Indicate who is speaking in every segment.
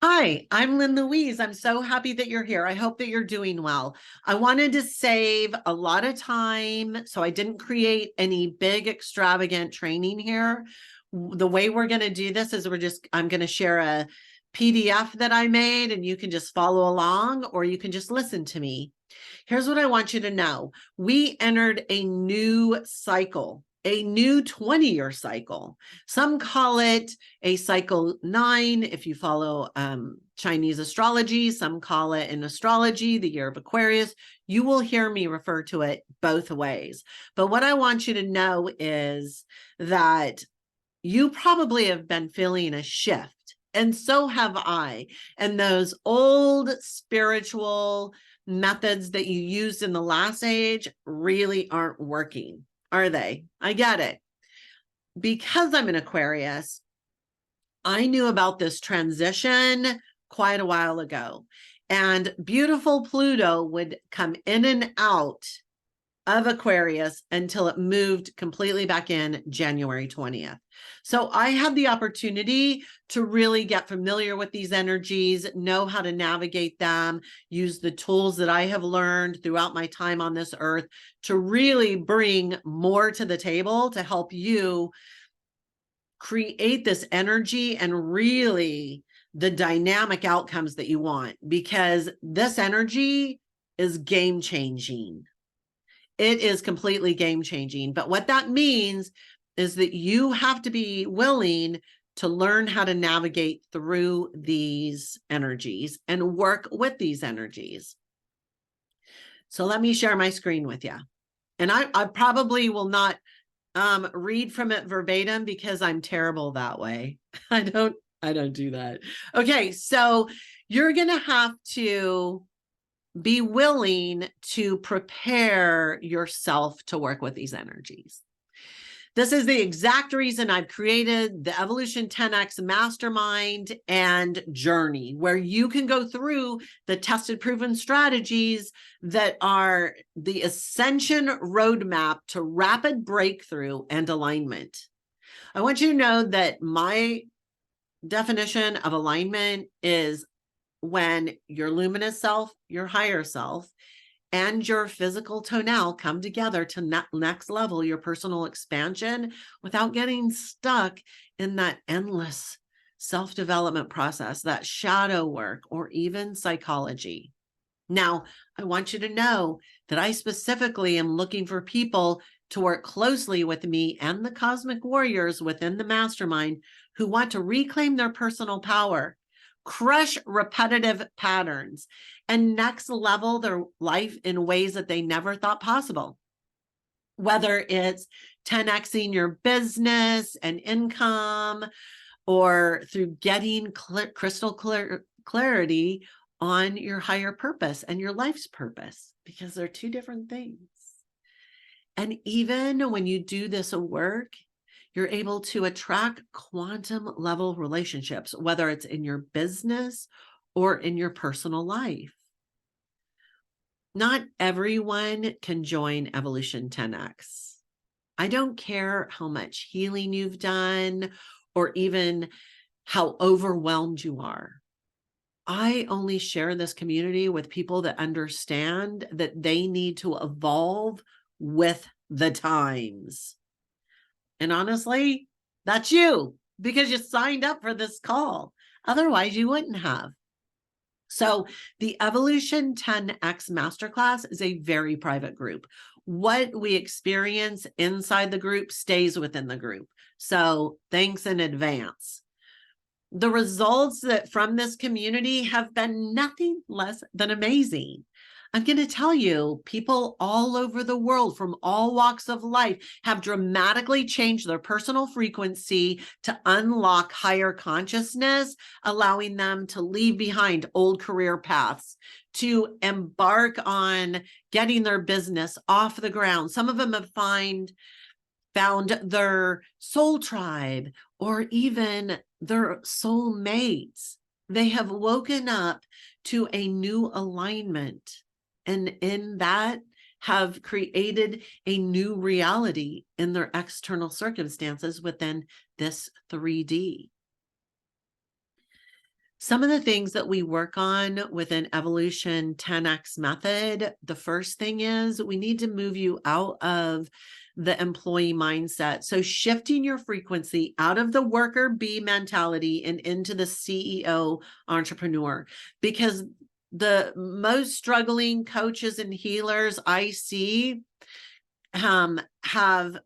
Speaker 1: Hi, I'm Lynn Louise. I'm so happy that you're here. I hope that you're doing well. I wanted to save a lot of time, so I didn't create any big extravagant training here. The way we're going to do this is I'm going to share a PDF that I made and you can just follow along or you can just listen to me. Here's what I want you to know. We entered a new cycle, a new 20-year cycle. Some call it a cycle 9 if you follow Chinese astrology. Some call it in astrology the year of Aquarius. You will hear me refer to it both ways. But what I want you to know is that you probably have been feeling a shift. And so have I. And those old spiritual methods that you used in the last age really aren't working, are they? I get it. Because I'm an Aquarius, I knew about this transition quite a while ago. And beautiful Pluto would come in and out of Aquarius until it moved completely back in January 20th. So I had the opportunity to really get familiar with these energies, know how to navigate them, use the tools that I have learned throughout my time on this earth to really bring more to the table to help you create this energy and really the dynamic outcomes that you want, because this energy is game changing. It is completely game changing. But what that means is that you have to be willing to learn how to navigate through these energies and work with these energies. So let me share my screen with you. And I probably will not read from it verbatim because I'm terrible that way. I don't do that. Okay, so you're going to have to be willing to prepare yourself to work with these energies. This is the exact reason I've created the Evolution 10X Mastermind and Journey, where you can go through the tested, proven strategies that are the ascension roadmap to rapid breakthrough and alignment. I want you to know that my definition of alignment is when your luminous self, your higher self, and your physical tonal come together to next level your personal expansion without getting stuck in that endless self-development process, that shadow work, or even psychology. Now, I want you to know that I specifically am looking for people to work closely with me and the cosmic warriors within the mastermind who want to reclaim their personal power, crush repetitive patterns, and next level their life in ways that they never thought possible. Whether it's 10xing your business and income, or through getting crystal clarity on your higher purpose and your life's purpose, because they're two different things. And even when you do this work, you're able to attract quantum level relationships, whether it's in your business or in your personal life. Not everyone can join Evolution 10X. I don't care how much healing you've done or even how overwhelmed you are. I only share this community with people that understand that they need to evolve with the times. And honestly, that's you, because you signed up for this call. Otherwise, you wouldn't have. So the Evolution 10X Masterclass is a very private group. What we experience inside the group stays within the group. So thanks in advance. The results that from this community have been nothing less than amazing. I'm going to tell you, people all over the world from all walks of life have dramatically changed their personal frequency to unlock higher consciousness, allowing them to leave behind old career paths, to embark on getting their business off the ground. Some of them have found their soul tribe or even their soul mates. They have woken up to a new alignment, and in that have created a new reality in their external circumstances within this 3D. Some of the things that we work on within Evolution 10X method, the first thing is we need to move you out of the employee mindset. So shifting your frequency out of the worker bee mentality and into the CEO entrepreneur, because the most struggling coaches and healers I see have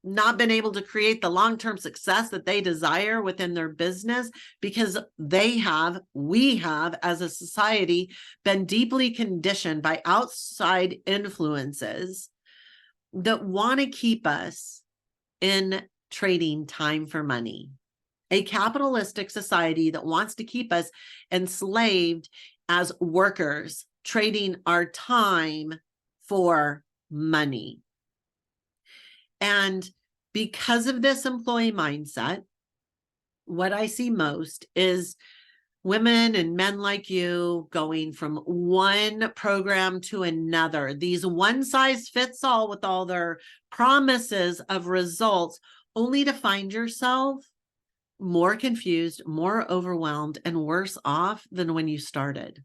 Speaker 1: not been able to create the long-term success that they desire within their business because we have as a society been deeply conditioned by outside influences that want to keep us in trading time for money. A capitalistic society that wants to keep us enslaved as workers, trading our time for money. And because of this employee mindset, what I see most is women and men like you going from one program to another. These one size fits all with all their promises of results, only to find yourself more confused, more overwhelmed, and worse off than when you started.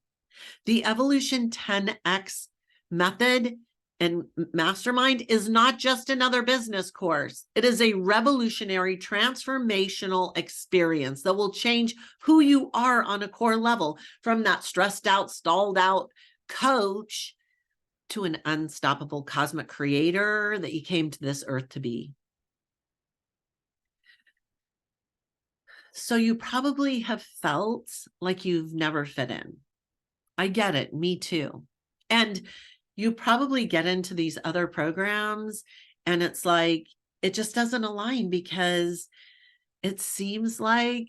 Speaker 1: The Evolution 10X method and mastermind is not just another business course. It is a revolutionary, transformational experience that will change who you are on a core level, from that stressed out, stalled out coach to an unstoppable cosmic creator that you came to this earth to be. So you probably have felt like you've never fit in. I get it, me too. And you probably get into these other programs and it's like, it just doesn't align because it seems like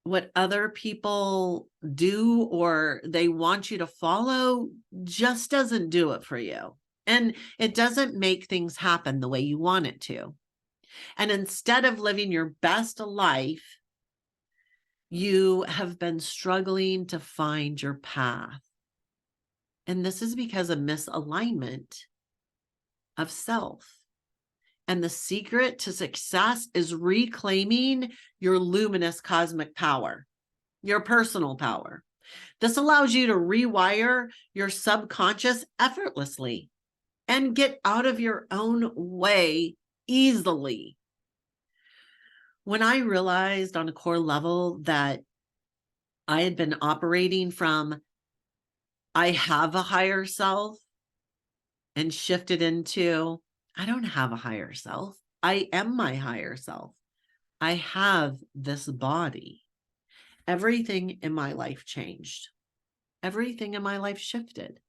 Speaker 1: what other people do or they want you to follow just doesn't do it for you. And it doesn't make things happen the way you want it to. And instead of living your best life, you have been struggling to find your path. And this is because of misalignment of self. And the secret to success is reclaiming your luminous cosmic power, your personal power. This allows you to rewire your subconscious effortlessly and get out of your own way easily. When I realized on a core level that I had been operating from I have a higher self and shifted into I don't have a higher self. I am my higher self. I have this body. Everything in my life changed. Everything in my life shifted.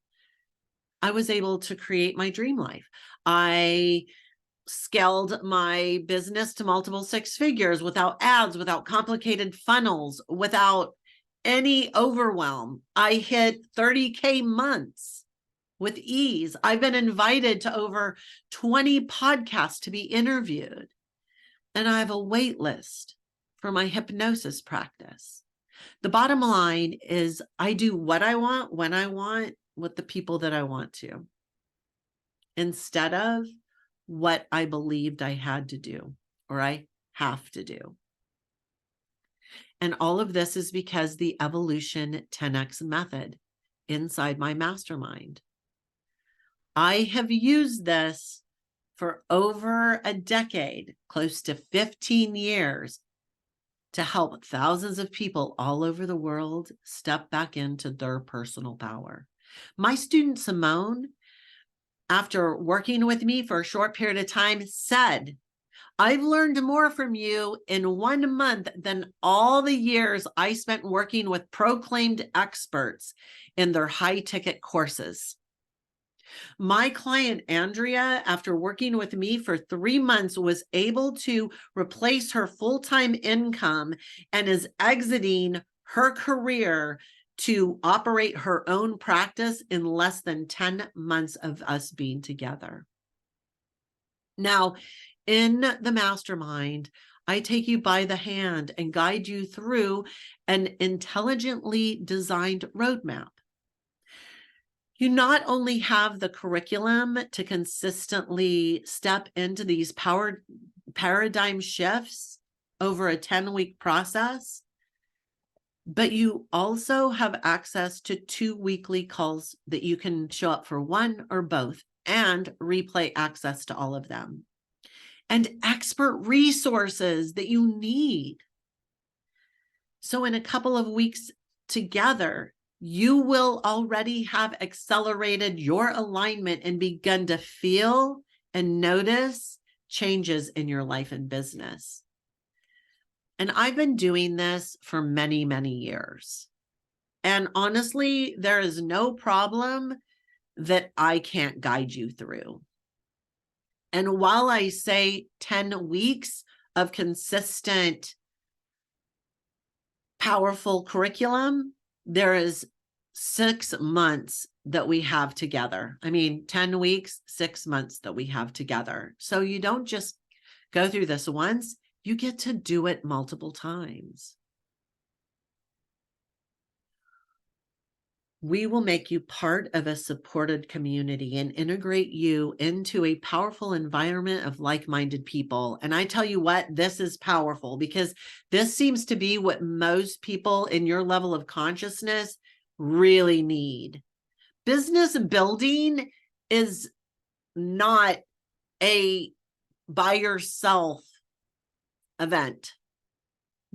Speaker 1: I was able to create my dream life. I scaled my business to multiple six figures without ads, without complicated funnels, without any overwhelm. I hit 30K months with ease. I've been invited to over 20 podcasts to be interviewed. And I have a wait list for my hypnosis practice. The bottom line is I do what I want, when I want, with the people that I want to, instead of what I believed I had to do or I have to do. And all of this is because the Evolution 10X method inside my mastermind. I have used this for over a decade, close to 15 years, to help thousands of people all over the world step back into their personal power. My student Simone, after working with me for a short period of time, said, I've learned more from you in 1 month than all the years I spent working with proclaimed experts in their high-ticket courses. My client, Andrea, after working with me for 3 months, was able to replace her full-time income and is exiting her career to operate her own practice in less than 10 months of us being together. Now, in the mastermind, I take you by the hand and guide you through an intelligently designed roadmap. You not only have the curriculum to consistently step into these paradigm shifts over a 10-week process, But you also have access to 2 weekly calls that you can show up for one or both and replay access to all of them. And expert resources that you need. So in a couple of weeks together, you will already have accelerated your alignment and begun to feel and notice changes in your life and business. And I've been doing this for many, many years. And honestly, there is no problem that I can't guide you through. And while I say 10 weeks of consistent, powerful curriculum, there is 6 months that we have together. I mean, 10 weeks, 6 months that we have together. So you don't just go through this once, you get to do it multiple times. We will make you part of a supported community and integrate you into a powerful environment of like-minded people. And I tell you what, this is powerful because this seems to be what most people in your level of consciousness really need. Business building is not a by yourself event.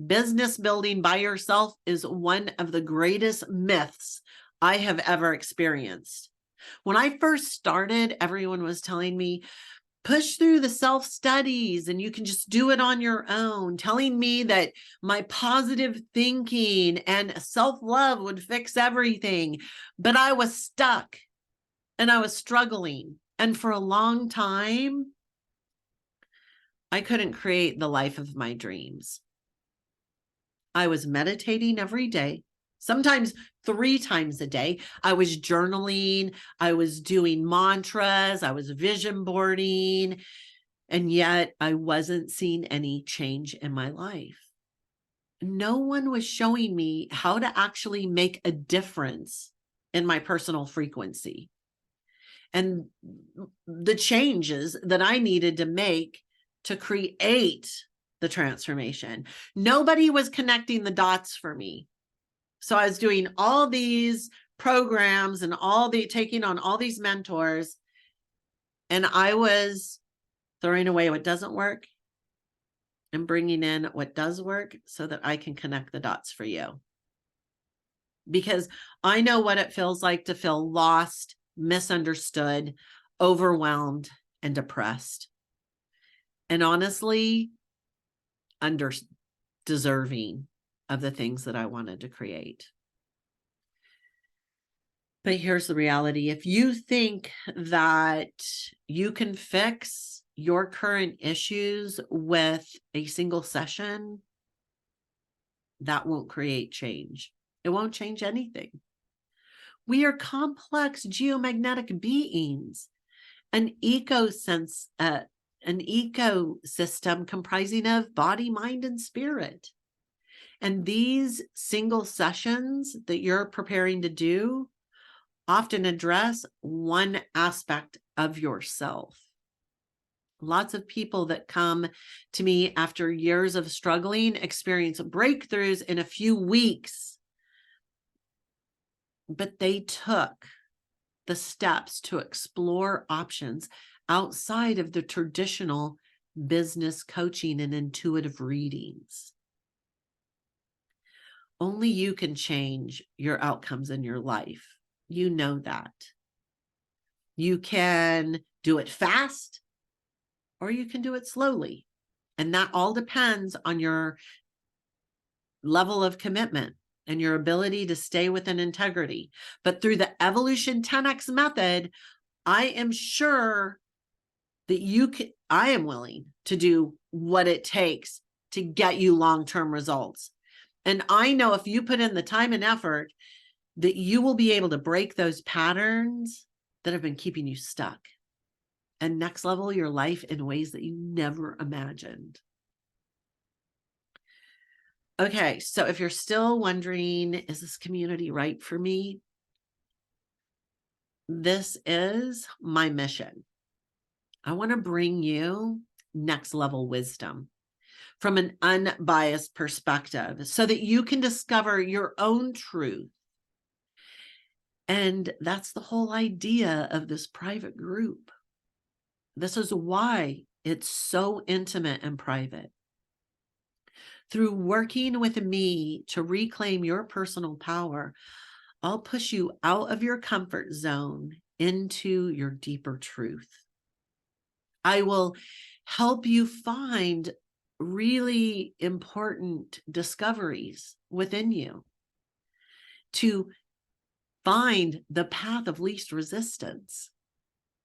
Speaker 1: Business building by yourself is one of the greatest myths I have ever experienced. When I first started, everyone was telling me, push through the self-studies and you can just do it on your own, telling me that my positive thinking and self-love would fix everything. But I was stuck and I was struggling. And for a long time, I couldn't create the life of my dreams. I was meditating every day, sometimes 3 times a day. I was journaling, I was doing mantras, I was vision boarding, and yet I wasn't seeing any change in my life. No one was showing me how to actually make a difference in my personal frequency and the changes that I needed to make to create the transformation. Nobody was connecting the dots for me. So I was doing all these programs and taking on all these mentors, and I was throwing away what doesn't work and bringing in what does work so that I can connect the dots for you. Because I know what it feels like to feel lost, misunderstood, overwhelmed, and depressed. And honestly, deserving of the things that I wanted to create. But here's the reality. If you think that you can fix your current issues with a single session, that won't create change. It won't change anything. We are complex geomagnetic beings, an ecosystem comprising of body, mind, and spirit. And these single sessions that you're preparing to do often address one aspect of yourself. Lots of people that come to me after years of struggling experience breakthroughs in a few weeks, but they took the steps to explore options outside of the traditional business coaching and intuitive readings. Only you can change your outcomes in your life. You know that. You can do it fast or you can do it slowly. And that all depends on your level of commitment and your ability to stay within integrity. But through the Evolution 10X method, I am sure that I am willing to do what it takes to get you long-term results. And I know if you put in the time and effort that you will be able to break those patterns that have been keeping you stuck and next level your life in ways that you never imagined. Okay, so if you're still wondering, is this community right for me? This is my mission. I want to bring you next level wisdom from an unbiased perspective so that you can discover your own truth. And that's the whole idea of this private group. This is why it's so intimate and private. Through working with me to reclaim your personal power, I'll push you out of your comfort zone into your deeper truth. I will help you find really important discoveries within you to find the path of least resistance.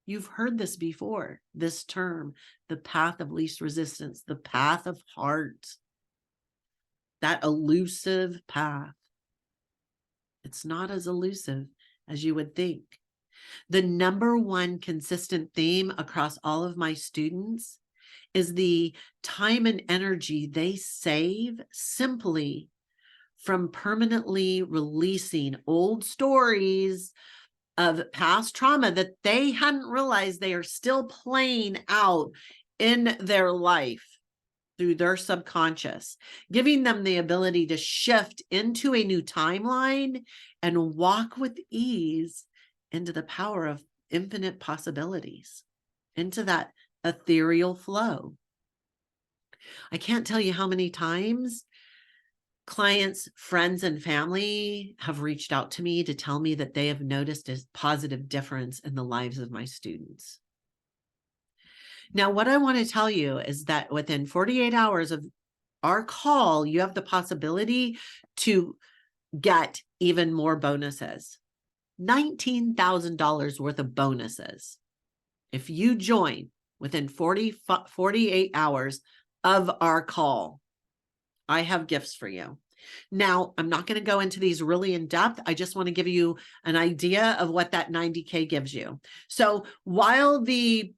Speaker 1: You've heard this before, this term, the path of least resistance, the path of heart, that elusive path. It's not as elusive as you would think. The number one consistent theme across all of my students is the time and energy they save simply from permanently releasing old stories of past trauma that they hadn't realized they are still playing out in their life through their subconscious, giving them the ability to shift into a new timeline and walk with ease into the power of infinite possibilities, into that ethereal flow. I can't tell you how many times clients, friends, and family have reached out to me to tell me that they have noticed a positive difference in the lives of my students. Now, what I want to tell you is that within 48 hours of our call, you have the possibility to get even more bonuses. $19,000 worth of bonuses. If you join within 48 hours of our call, I have gifts for you. Now, I'm not going to go into these really in depth. I just want to give you an idea of what that 90K gives you. So while the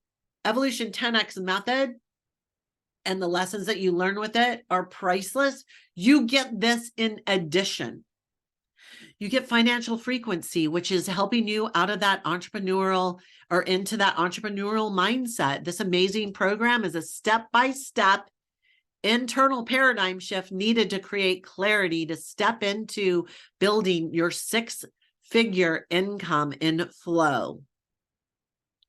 Speaker 1: Evolution 10X method and the lessons that you learn with it are priceless, you get this in addition. You get financial frequency, which is helping you out of that entrepreneurial or into that entrepreneurial mindset. This amazing program is a step-by-step internal paradigm shift needed to create clarity to step into building your six-figure income in flow.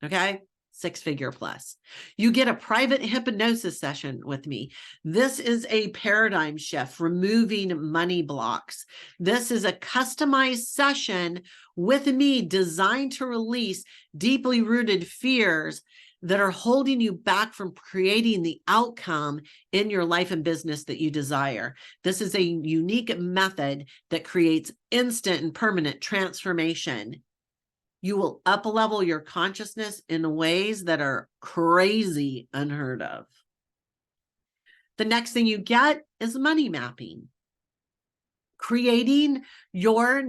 Speaker 1: Okay? Six-figure plus. You get a private hypnosis session with me. This is a paradigm shift, removing money blocks. This is a customized session with me designed to release deeply rooted fears that are holding you back from creating the outcome in your life and business that you desire. This is a unique method that creates instant and permanent transformation. You will up-level your consciousness in ways that are crazy unheard of. The next thing you get is money mapping. Creating your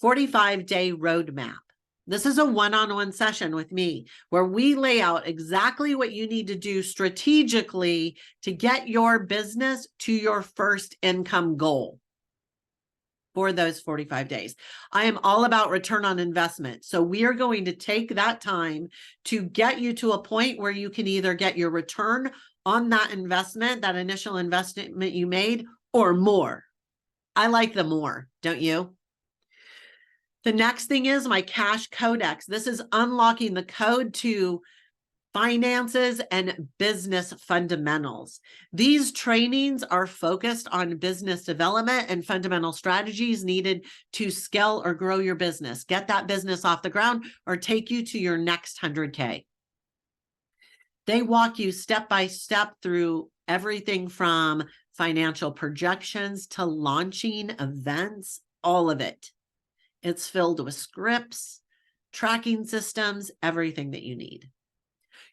Speaker 1: 45-day roadmap. This is a one-on-one session with me where we lay out exactly what you need to do strategically to get your business to your first income goal for those 45 days. I am all about return on investment. So we are going to take that time to get you to a point where you can either get your return on that investment, that initial investment you made, or more. I like the more, don't you? The next thing is my Cash Codex. This is unlocking the code to finances and business fundamentals. These trainings are focused on business development and fundamental strategies needed to scale or grow your business, get that business off the ground, or take you to your next 100K. They walk you step by step through everything from financial projections to launching events, all of it. It's filled with scripts, tracking systems, everything that you need.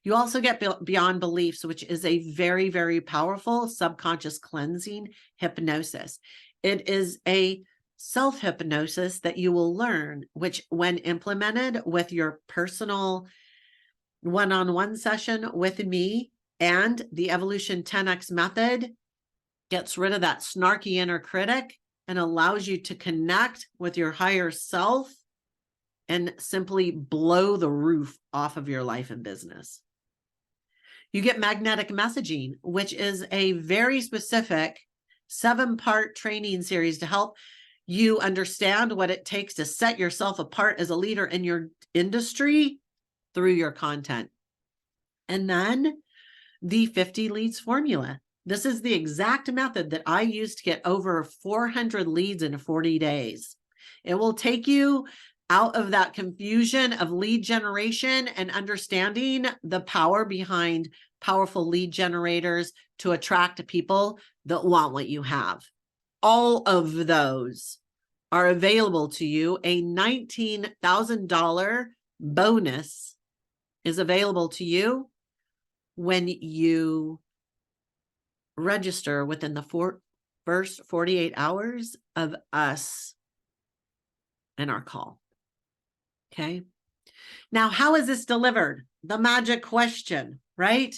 Speaker 1: You also get Beyond Beliefs, which is a very, very powerful subconscious cleansing hypnosis. It is a self-hypnosis that you will learn, which when implemented with your personal one-on-one session with me and the Evolution 10X method, gets rid of that snarky inner critic and allows you to connect with your higher self and simply blow the roof off of your life and business. You get magnetic messaging, which is a very specific 7-part training series to help you understand what it takes to set yourself apart as a leader in your industry through your content. And then the 50 leads formula. This is the exact method that I used to get over 400 leads in 40 days. It will take you out of that confusion of lead generation and understanding the power behind powerful lead generators to attract people that want what you have. All of those are available to you. A $19,000 bonus is available to you when you register within the first 48 hours of us and our call. Okay. Now, how is this delivered? The magic question, right?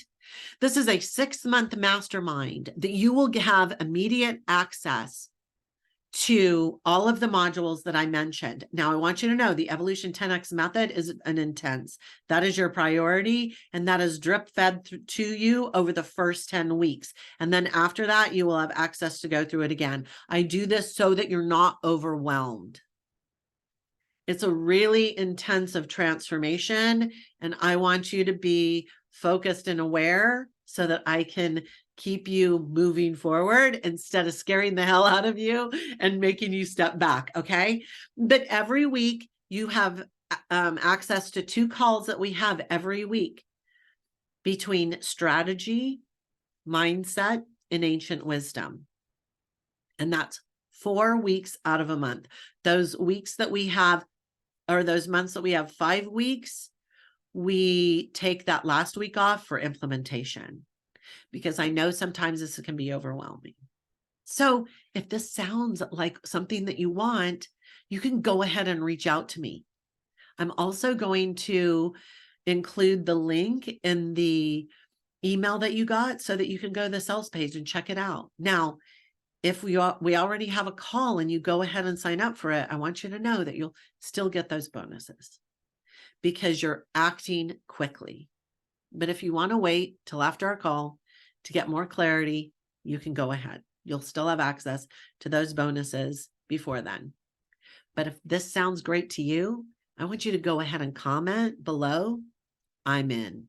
Speaker 1: This is a 6-month mastermind that you will have immediate access to all of the modules that I mentioned. Now, I want you to know the Evolution 10X method is an intense. That is your priority, and that is drip fed to you over the first 10 weeks. And then after that, you will have access to go through it again. I do this so that you're not overwhelmed. It's a really intensive transformation, and I want you to be focused and aware so that I can keep you moving forward instead of scaring the hell out of you and making you step back, okay? But every week you have access to 2 calls that we have every week between strategy, mindset, and ancient wisdom. And that's 4 weeks out of a month. Those weeks that we have, or those months that we have 5 weeks, we take that last week off for implementation, because I know sometimes this can be overwhelming. So if this sounds like something that you want, you can go ahead and reach out to me. I'm also going to include the link in the email that you got so that you can go to the sales page and check it out. Now, if we already have a call and you go ahead and sign up for it, I want you to know that you'll still get those bonuses because you're acting quickly. But if you want to wait till after our call to get more clarity, you can go ahead. You'll still have access to those bonuses before then. But if this sounds great to you, I want you to go ahead and comment below, I'm in.